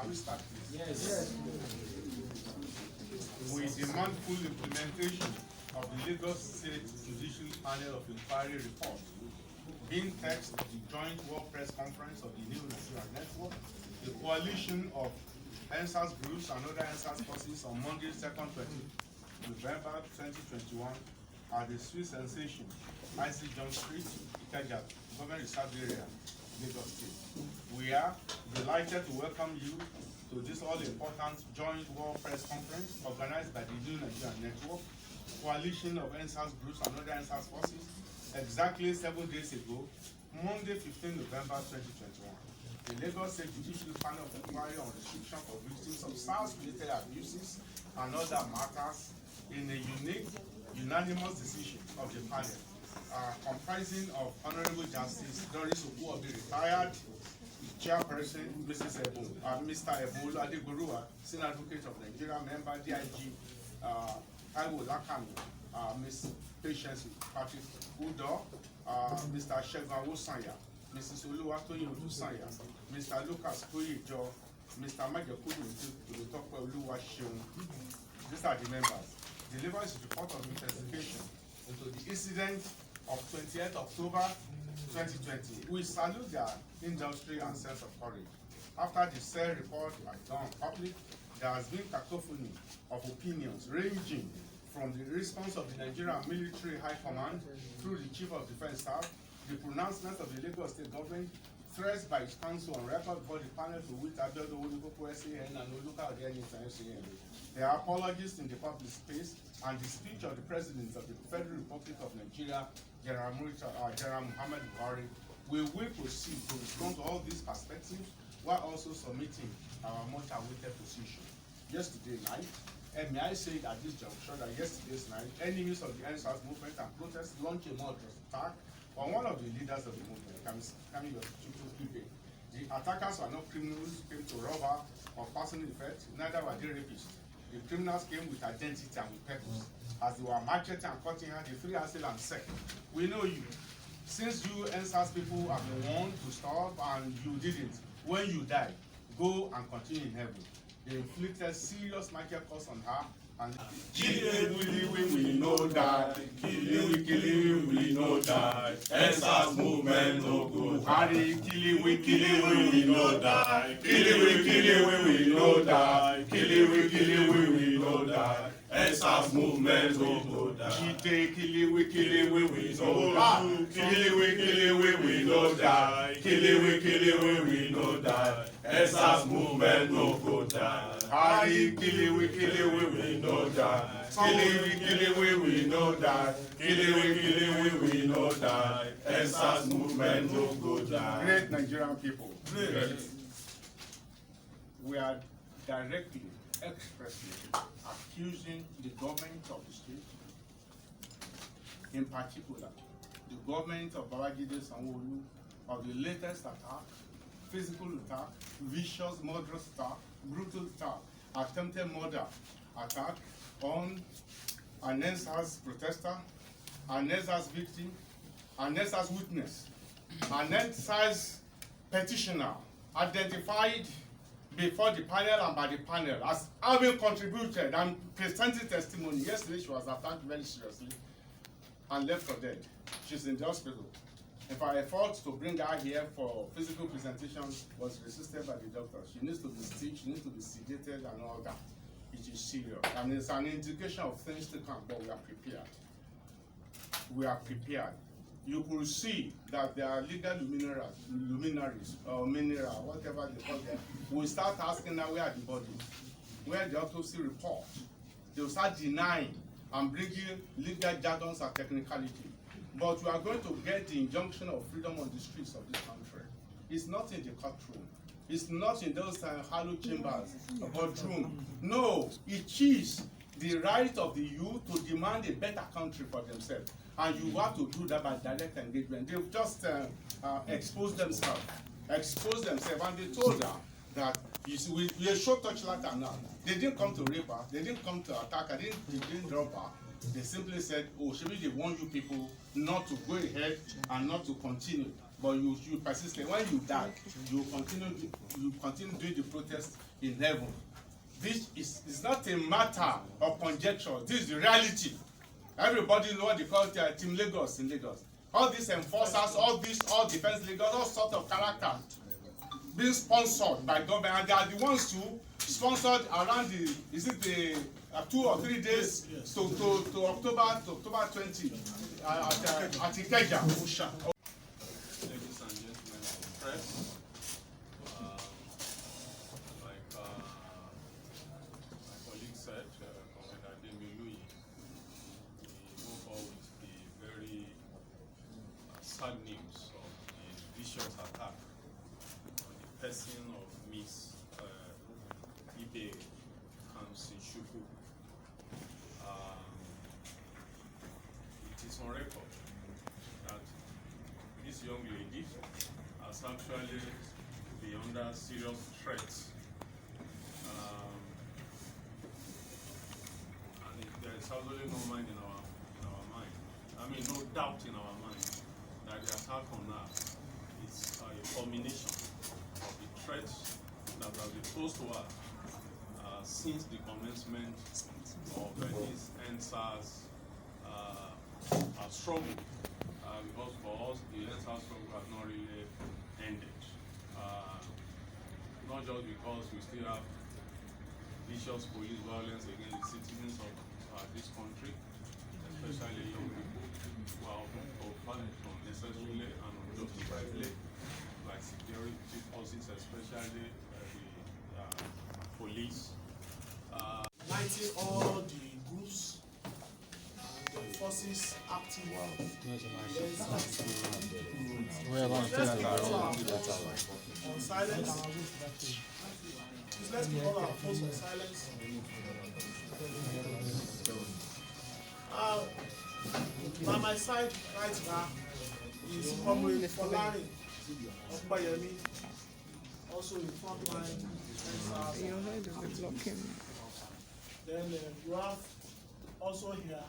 Can we start, please? Yes. We demand full implementation of the Lagos State Judicial Panel of Inquiry report, being text of the Joint World Press Conference of the New Nigeria Network, the coalition of NSAS groups and other NSAS forces on Monday, 2nd November 2021 at the Swiss Sensation, IC John Street, Ikeja, Government Reserve Area, Lagos State. We are delighted to welcome you to this all-important Joint World Press Conference organized by the New Nigeria Network, coalition of NSAS groups and other NSAS forces, exactly 7 days ago, Monday, 15 November 2021. The Lagos State Judicial Panel of Inquiry on Restriction for Victims of SARS-related abuses and other matters in a unique, unanimous decision of the panel, comprising of Honorable Justice Doris Okuobi, retired Chairperson, Mr. Ebolu Adegorua, Senior Advocate of Nigeria, Member DIG, Taiwo Lakami, Ms. Patience Patrick Udo, Mr. Shegun Awosanya, Mrs. Oluwatoyin Odusanya, Mr. Lucas Koyejo, Mr. Majekudu Olutope Oluwaseun. These are the members. Delivers a report of investigation into the incident of 28th October 2020. We salute their industry and sense of courage. After the said report has gone public, there has been cacophony of opinions ranging from the response of the Nigerian Military High Command through the Chief of Defense Staff, the pronouncement of the Lagos State Government, threats by its counsel on record before the panel to which Abiodun Olukopo SAN and Oluka Odeyanita SAN. There are apologies in the public space and the speech of the President of the Federal Republic of Nigeria, General Muhammad Buhari. We will proceed to respond to all these perspectives while also submitting our much awaited position. Yesterday night, and may I say at this juncture that yesterday's night, enemies of the NSAS movement and protests launched a murderous attack on one of the leaders of the movement, The attackers were not criminals who came to rob or personal effect, neither were they rapists. The criminals came with identity and with purpose. As they were macheting and cutting her, the three assailants said, "We know you. Since you NSAS people have been warned to stop and you didn't, when you die, go and continue in heaven." They inflicted serious material costs on her and kill we no die, kill we no die. NSAS movement no go Harry, kill we no die, kill we no die, kill we no die. NSAS movement no go die. Jide, kill we no die, kill we no die, kill we no die. NSAS movement no go die. Harry, kill we no die, kill we no die, kill we no die. NSAS movement no go die. Great Nigerian people, Great. We are directly, expressly accusing the government of the state, in particular, the government of Babajide Sanwo-Olu, of the latest attack, physical attack, vicious, murderous attack, brutal attack, attempted murder attack on an NSAS protester, an NSAS victim, an NSAS witness, an NSAS petitioner identified before the panel and by the panel as having contributed and presented testimony. Yesterday she was attacked very seriously and left for dead. She's in the hospital. If our effort to bring her here for physical presentation was resisted by the doctor, she needs to be stitched, she needs to be sedated and all that. It is serious. And it's an indication of things to come, but we are prepared. We are prepared. You could see that there are legal luminaries or mineral, whatever they call them. We start asking now where are the bodies, where the autopsy report. They will start denying and bringing legal jargons and technicality. But we are going to get the injunction of freedom on the streets of this country. It's not in the courtroom. It's not in those hallowed chambers, boardroom. No, it is the right of the youth to demand a better country for themselves. And you have to do that by direct engagement. They've just exposed themselves, and they told her that you see, we are short touchlight now. They didn't come to rape her, they didn't come to attack her, they didn't drop her. They simply said, "Oh, should we warn you people not to go ahead and not to continue but you persistent. When you die, you continue doing the protest in heaven. This is not a matter of conjecture. This is the reality. Everybody know what they call Team Lagos in Lagos. All these enforcers, all defense Lagos, all sort of character being sponsored by government, and they are the ones who sponsored around the 2 or 3 days to October 20 at Ikeja. Ladies and gentlemen of the press, like my colleague said, Commander Demiluyi, we move forward with the very sad news of the vicious attack on the person of Miss Ibe Kamsin-Chukwu. It is on record that this young lady has actually been under serious threat, and there is absolutely no mind in our mind. I mean, no doubt in our mind that the attack on her is a culmination of the threats that have been posed to her since the commencement of this NSAS struggle, because for us the NSAS struggle has not really ended. Not just because we still have vicious police violence against the citizens of this country, especially young people who are punished unnecessarily and unjustifiably by security forces, especially the police. Uniting all the groups and the forces active on silence. Please let's keep all our phones on silence. By my side right now is Comrade Folari Okpayemi, also in front line. Then you have also here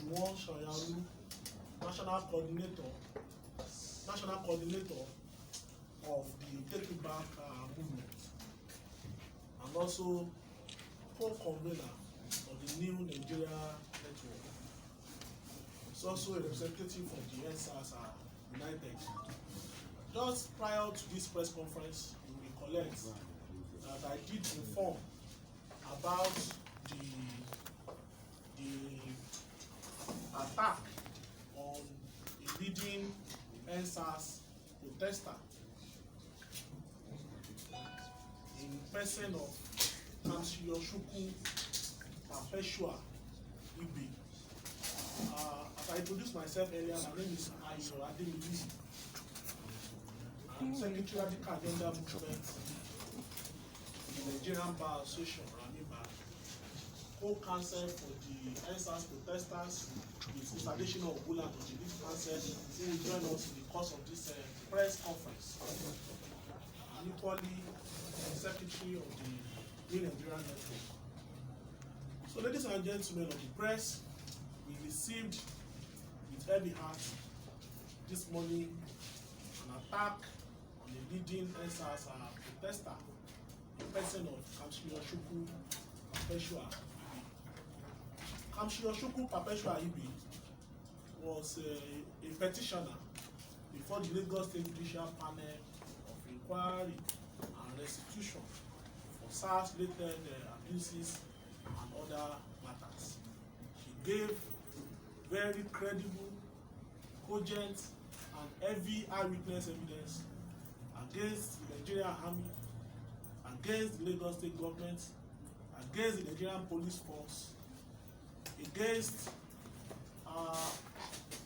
Juwon Shoyalu, national coordinator of the Take It Back movement, and also co-convener of the New Nigeria Network. It's also a representative of the NSAS United. Just prior to this press conference, you will recollect that I did inform about the attack on a leading NSAS protester in person of Kamsin-Chukwu Perpetua Ibe. As I introduced myself earlier, my name is Ayo Ademili. I'm Secretary of the Agenda Movement, the Nigerian Bar Association, co-counsel for the NSAS protesters with Mr. Adesina Ogbula and the lead counsel who will join us in the course of this press conference. And equally, the Secretary of the New Nigerian Network. So, ladies and gentlemen of the press, we received with heavy heart this morning an attack on the leading NSAS protester, the person of Kamsin-Chukwu Perpetua Ibe. Kamsin-Chukwu Perpetua Ibe was a petitioner before the Lagos State Judicial Panel of Inquiry and Restitution for SARS-related abuses and other matters. He gave very credible, cogent, and heavy eyewitness evidence against the Nigerian Army, against the Lagos State government, against the Nigerian police force, against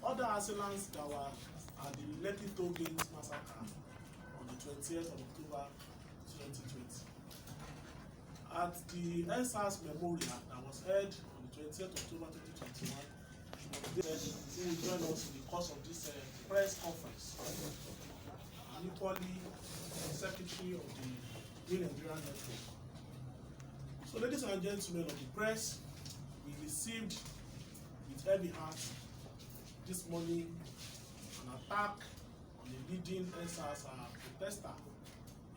other assailants that were at the Lekki Tollgate Massacre on the 20th of October 2020. At the NSAS memorial that was held on the 20th of October 2021, he will join us in the course of this press conference. And equally, the Secretary of the New Nigerian Network. So, ladies and gentlemen of the press, we received with heavy heart this morning attack on a leading NSAS protester,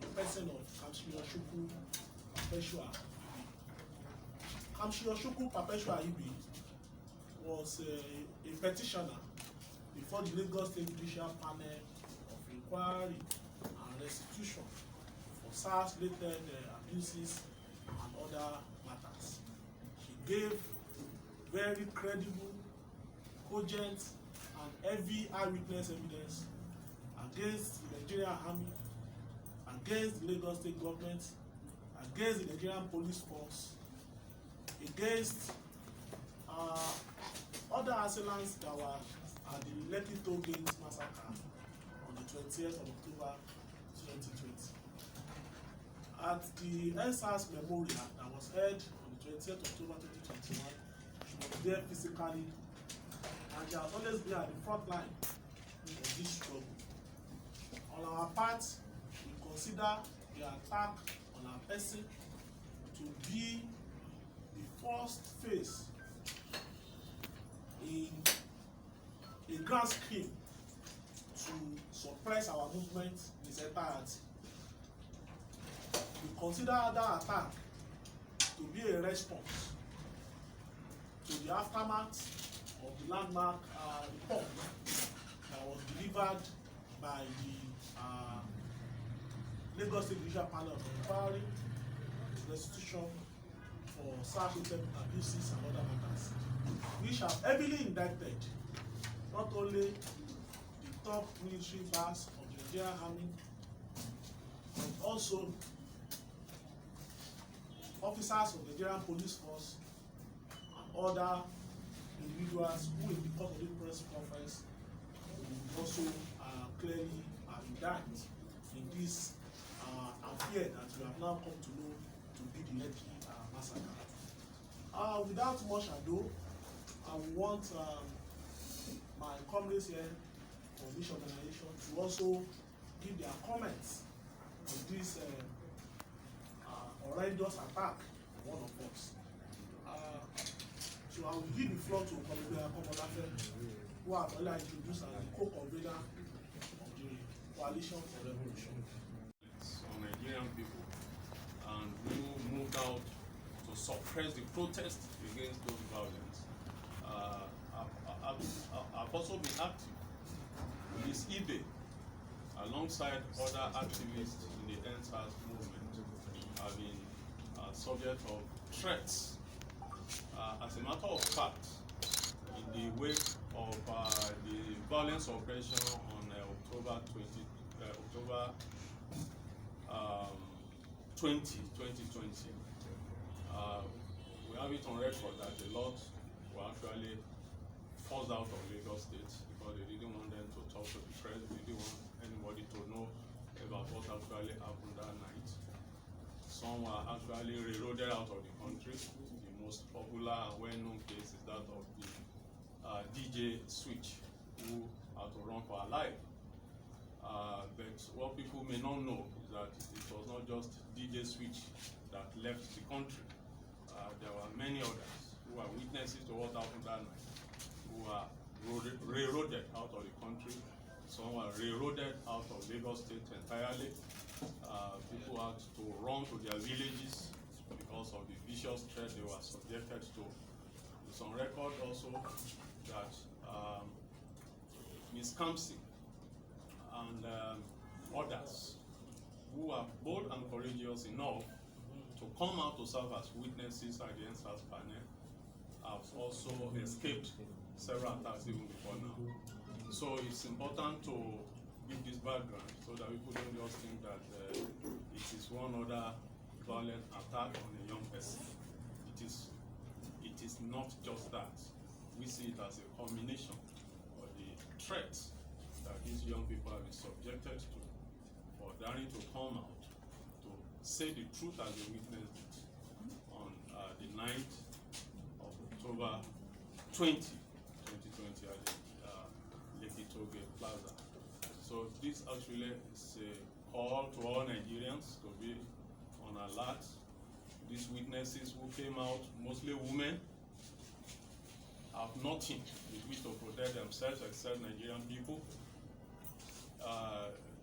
the person of Kamshiyoshukwu Perpetua Ibe. Kamshiyoshukwu Perpetua Ibe was a petitioner before the Lagos State Judicial Panel of Inquiry and Restitution for SARS-related abuses and other matters. She gave very credible, cogent, and heavy eyewitness evidence against the Nigerian Army, against the Lagos State government, against the Nigerian police force, against other assailants that were at the Lekki Tollgate Massacre on the 20th of October 2020. At the NSAS memorial that was held on the 20th of October 2021, she was there physically, and she has always been at the front line of this struggle. On our part, we consider the attack on our person to be the first phase in a grand scheme to suppress our movement in its entirety. We consider that attack to be a response to the aftermath of the landmark report that was delivered by the Lagos State Judicial Panel of Inquiry, Restitution for SARS-related abuses and other matters, which have heavily indicted not only the top military brass of the Nigerian Army, but also officers of the Nigerian police force and other individuals who, in the course of the press conference, will also clearly indict in this affair that we have now come to know to be the Lekki massacre. Without much ado, I want my comrades here from this organization to also give their comments on this horrendous attack on one of us. So I will give the floor to Comrade Komolafe, who I will introduce as the co-convener of the Coalition for Revolution. On Nigerian people, and who moved out to suppress the protest against those violence. I've also been active in this eBay alongside other activists in the NSAS movement. I've been subject of threats. As a matter of fact, in the wake of the violence operation on October 2020, we have it on record that a lot were actually forced out of Lagos State because they didn't want them to talk to the press, they didn't want anybody to know about what actually happened that night. Some were actually reloaded out of the country. The most popular and well-known case is that of the DJ Switch, who had to run for her life. But what people may not know is that it was not just DJ Switch that left the country. There were many others who were witnesses to what happened that night, who were railroaded out of the country. Some were railroaded out of Lagos State entirely. People had to run to their villages because of the vicious threat they were subjected to. It's on record also that Ms. Campsey and others who are bold and courageous enough to come out to serve as witnesses at the NSAS panel have also escaped several attacks even before now. So it's important to give this background so that people don't just think that it is one other violent attack on a young person. It is not just that. We see it as a combination of the threats that these young people have been subjected to for daring to come out to say the truth as they witnessed it on the 9th of October 2020 at the Lekki Tollgate Plaza. So this actually is a call to all Nigerians to be on alert. These witnesses who came out, mostly women, have nothing with which to protect themselves except Nigerian people.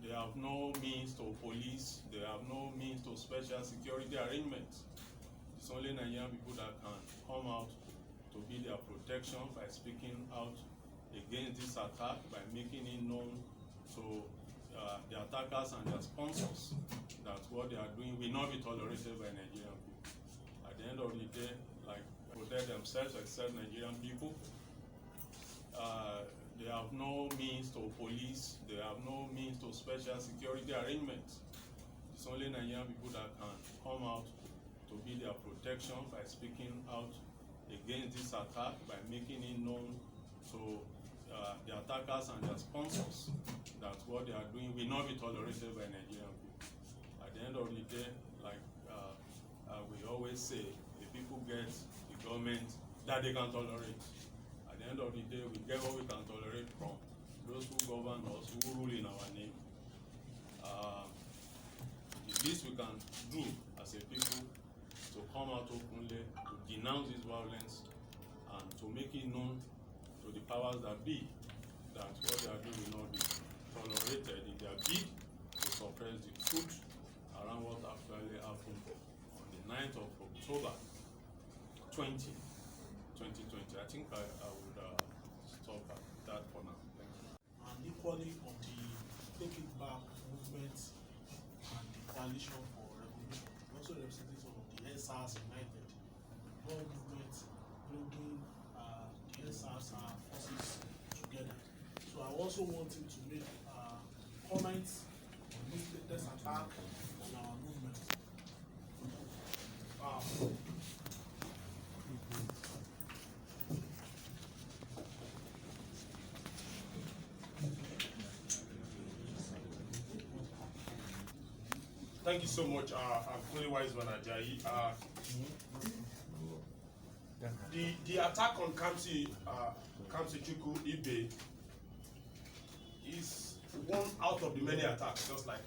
They have no means to police, they have no means to special security arrangements. It's only Nigerian people that can come out to be their protection by speaking out against this attack, by making it known to the attackers and their sponsors that what they are doing will not be tolerated by Nigerian people. At the end of the day, like, protect themselves except Nigerian people. They have no means to police, they have no means to special security arrangements. It's only Nigerian people that can come out to be their protection by speaking out against this attack, by making it known to the attackers and their sponsors that what they are doing will not be tolerated by Nigerian people. At the end of the day, like we always say, the people get the government that they can tolerate. At the end of the day, we get what we can tolerate from those who govern us, who rule in our name. The least we can do as a people to come out openly, to denounce this violence, and to make it known to the powers that be that what they are doing will not be tolerated in their bid to suppress the truth around what actually happened on the 9th of October 2020. I think I would stop at that for now. Thank you. And equally on the Take It Back movement and the Coalition for Revolution, also representing some of the SARS United, all movements bringing the SARS forces together. So I also want him to make comments on this latest attack on our movement. Thank you so much. I'm fully wise man Ajayi. The attack on Kamsi Chukwu Ibe is one out of the many attacks, just like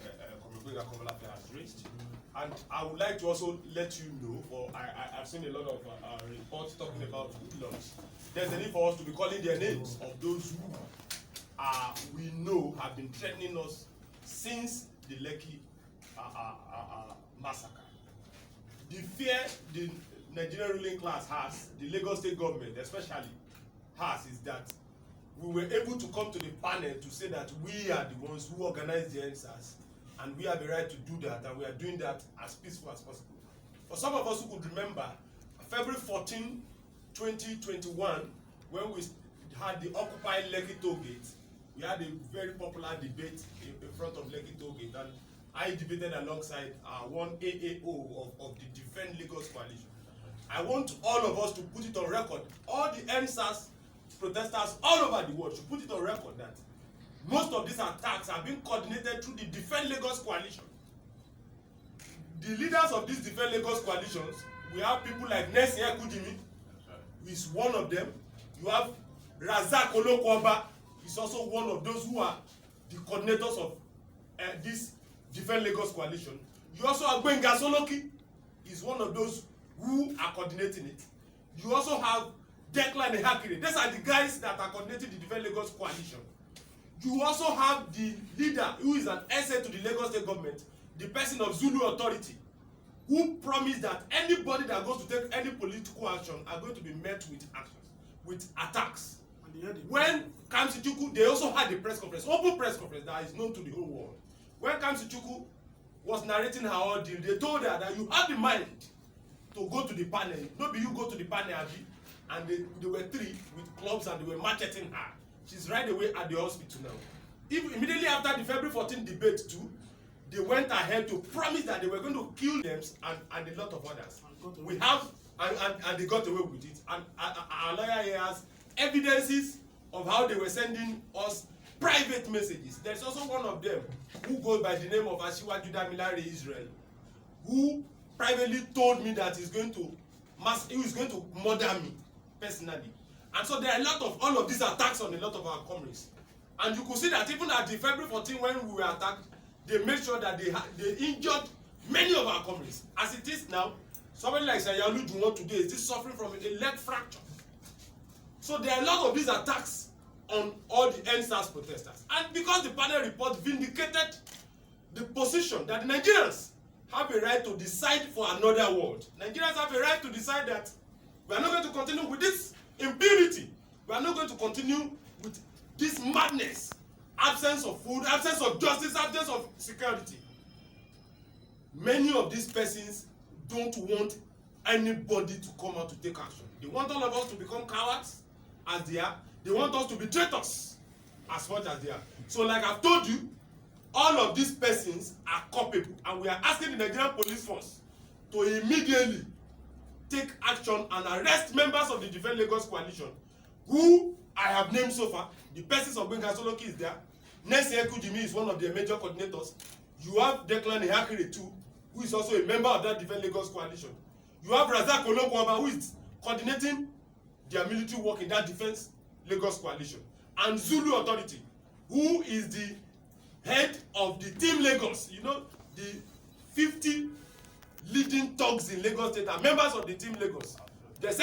Comrade Komolafe has raised. And I would like to also let you know, or I've seen a lot of reports talking about hoodlums. There's a need for us to be calling their names of those who we know have been threatening us since the Lekki massacre. The fear the Nigerian ruling class has, the Lagos state government especially has, is that we were able to come to the panel to say that we are the ones who organize the NSAS and we have the right to do that, and we are doing that as peaceful as possible. For some of us who could remember, February 14, 2021, when we had the Occupy Lekki Tollgate, we had a very popular debate in front of Lekki Tollgate, and I debated alongside one AAO of the Defend Lagos Coalition. I want all of us to put it on record. All the NSAS protesters all over the world should put it on record that most of these attacks have been coordinated through the Defend Lagos Coalition. The leaders of these Defend Lagos Coalitions, we have people like Nesi Ekujimi, who is one of them. You have Razak Olokwamba, is also one of those who are the coordinators of this Defend Lagos Coalition. You also have Gbenga Soloki, is one of those who are coordinating it. You also have Declan Ehakire. These are the guys that are coordinating the Defend Lagos Coalition. You also have the leader who is an essay to the Lagos state government, the person of Zulu Authority, who promised that anybody that goes to take any political action are going to be met with actions, with attacks. When Kamsi Chukwu, they also had a press conference, open press conference that is known to the whole world. When Kamsi Chukwu was narrating her ordeal, they told her that you have the mind to go to the panel. Maybe you go to the panel, Abi, and they were three with clubs and they were macheting her. She's right away at the hospital now. Immediately after the February 14 debate too, they went ahead to promise that they were going to kill them and a lot of others. We have, and they got away with it. And our lawyer here has evidences of how they were sending us private messages. There's also one of them who goes by the name of Asiwaju Damilare Israel, who privately told me that he's going to murder me personally. And so there are a lot of all of these attacks on a lot of our comrades. And you could see that even at the February 14 when we were attacked, they made sure that they injured many of our comrades. As it is now, somebody like Sayalu Juwon today is still suffering from a leg fracture. So there are a lot of these attacks on all the NSAS protesters. And because the panel report vindicated the position that the Nigerians have a right to decide for another world. Nigerians have a right to decide that we are not going to continue with this impunity. We are not going to continue with this madness, absence of food, absence of justice, absence of security. Many of these persons don't want anybody to come out to take action. They want all of us to become cowards as they are. They want us to be traitors as much as they are. So like I've told you, all of these persons are culpable, and we are asking the Nigerian police force to immediately take action and arrest members of the Defend Lagos coalition, who I have named so far. The persons of Gbenga Soloki is there. Nesi Ekujimi is one of their major coordinators. You have Declan Ihakire too, who is also a member of that Defend Lagos coalition. You have Razak Olokwaba, who is coordinating their military work in that Defense Lagos coalition. And Zulu Authority, who is the head of the Team Lagos. You know, the 50 leading thugs in Lagos State are members of the Team Lagos.